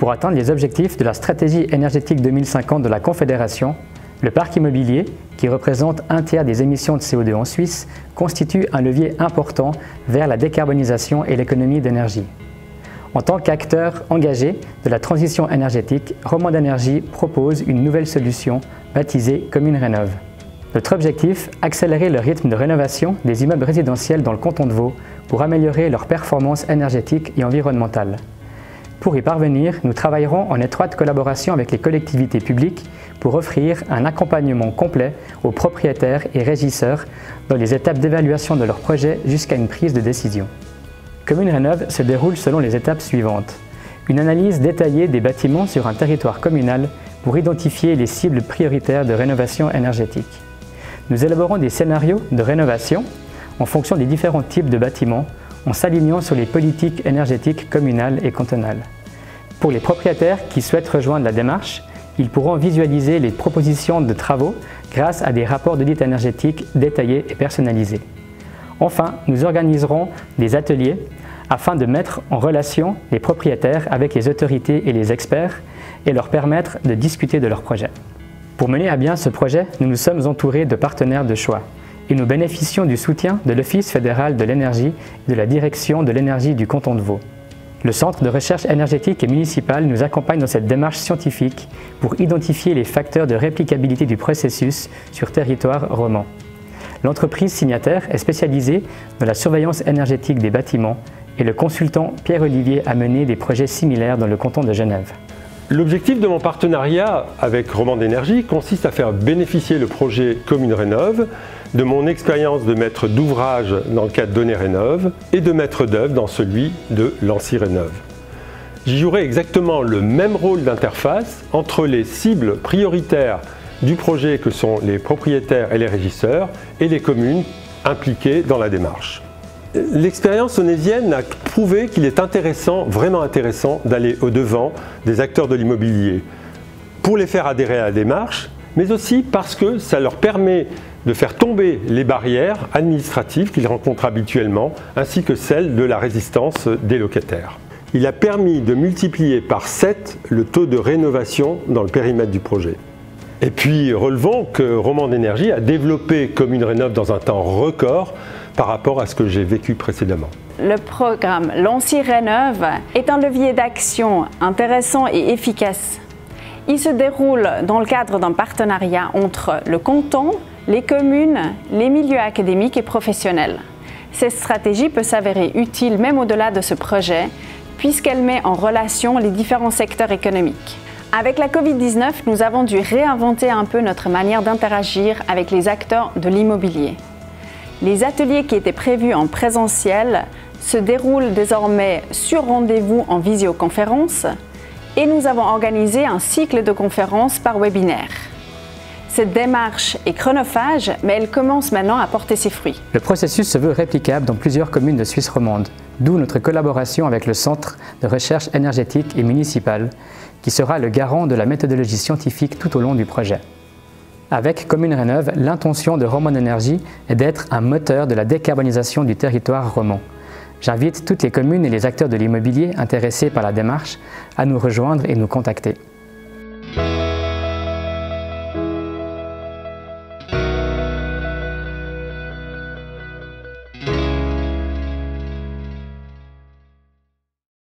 Pour atteindre les objectifs de la stratégie énergétique 2050 de la Confédération, le parc immobilier, qui représente un tiers des émissions de CO2 en Suisse, constitue un levier important vers la décarbonisation et l'économie d'énergie. En tant qu'acteur engagé de la transition énergétique, Romande Énergie propose une nouvelle solution baptisée Commune Rénov'. Notre objectif, accélérer le rythme de rénovation des immeubles résidentiels dans le canton de Vaud pour améliorer leur performance énergétique et environnementale. Pour y parvenir, nous travaillerons en étroite collaboration avec les collectivités publiques pour offrir un accompagnement complet aux propriétaires et régisseurs dans les étapes d'évaluation de leur projet jusqu'à une prise de décision. Commune Rénov' se déroule selon les étapes suivantes. Une analyse détaillée des bâtiments sur un territoire communal pour identifier les cibles prioritaires de rénovation énergétique. Nous élaborons des scénarios de rénovation en fonction des différents types de bâtiments en s'alignant sur les politiques énergétiques communales et cantonales. Pour les propriétaires qui souhaitent rejoindre la démarche, ils pourront visualiser les propositions de travaux grâce à des rapports d'audit énergétique détaillés et personnalisés. Enfin, nous organiserons des ateliers afin de mettre en relation les propriétaires avec les autorités et les experts et leur permettre de discuter de leurs projets. Pour mener à bien ce projet, nous nous sommes entourés de partenaires de choix et nous bénéficions du soutien de l'Office fédéral de l'énergie et de la Direction de l'énergie du canton de Vaud. Le Centre de recherche énergétique et municipal nous accompagne dans cette démarche scientifique pour identifier les facteurs de réplicabilité du processus sur territoire romand. L'entreprise signataire est spécialisée dans la surveillance énergétique des bâtiments et le consultant Pierre-Olivier a mené des projets similaires dans le canton de Genève. L'objectif de mon partenariat avec Romande Énergie consiste à faire bénéficier le projet Commune Rénov' de mon expérience de maître d'ouvrage dans le cadre d'Onnet Rénov' et de maître d'œuvre dans celui de Lancy Rénov'. J'y jouerai exactement le même rôle d'interface entre les cibles prioritaires du projet que sont les propriétaires et les régisseurs et les communes impliquées dans la démarche. L'expérience onésienne a prouvé qu'il est intéressant, vraiment intéressant, d'aller au-devant des acteurs de l'immobilier pour les faire adhérer à la démarche, mais aussi parce que ça leur permet de faire tomber les barrières administratives qu'ils rencontrent habituellement, ainsi que celles de la résistance des locataires. Il a permis de multiplier par 7 le taux de rénovation dans le périmètre du projet. Et puis relevons que Romande Énergie a développé Commune Rénov' dans un temps record par rapport à ce que j'ai vécu précédemment. Le programme Lancy Rénov' est un levier d'action intéressant et efficace. Il se déroule dans le cadre d'un partenariat entre le canton, les communes, les milieux académiques et professionnels. Cette stratégie peut s'avérer utile même au-delà de ce projet, puisqu'elle met en relation les différents secteurs économiques. Avec la Covid-19, nous avons dû réinventer un peu notre manière d'interagir avec les acteurs de l'immobilier. Les ateliers qui étaient prévus en présentiel se déroulent désormais sur rendez-vous en visioconférence et nous avons organisé un cycle de conférences par webinaire. Cette démarche est chronophage, mais elle commence maintenant à porter ses fruits. Le processus se veut réplicable dans plusieurs communes de Suisse romande, d'où notre collaboration avec le Centre de recherche énergétique et municipale, qui sera le garant de la méthodologie scientifique tout au long du projet. Avec Commune Rénov', l'intention de Romande Énergie est d'être un moteur de la décarbonisation du territoire romand. J'invite toutes les communes et les acteurs de l'immobilier intéressés par la démarche à nous rejoindre et nous contacter.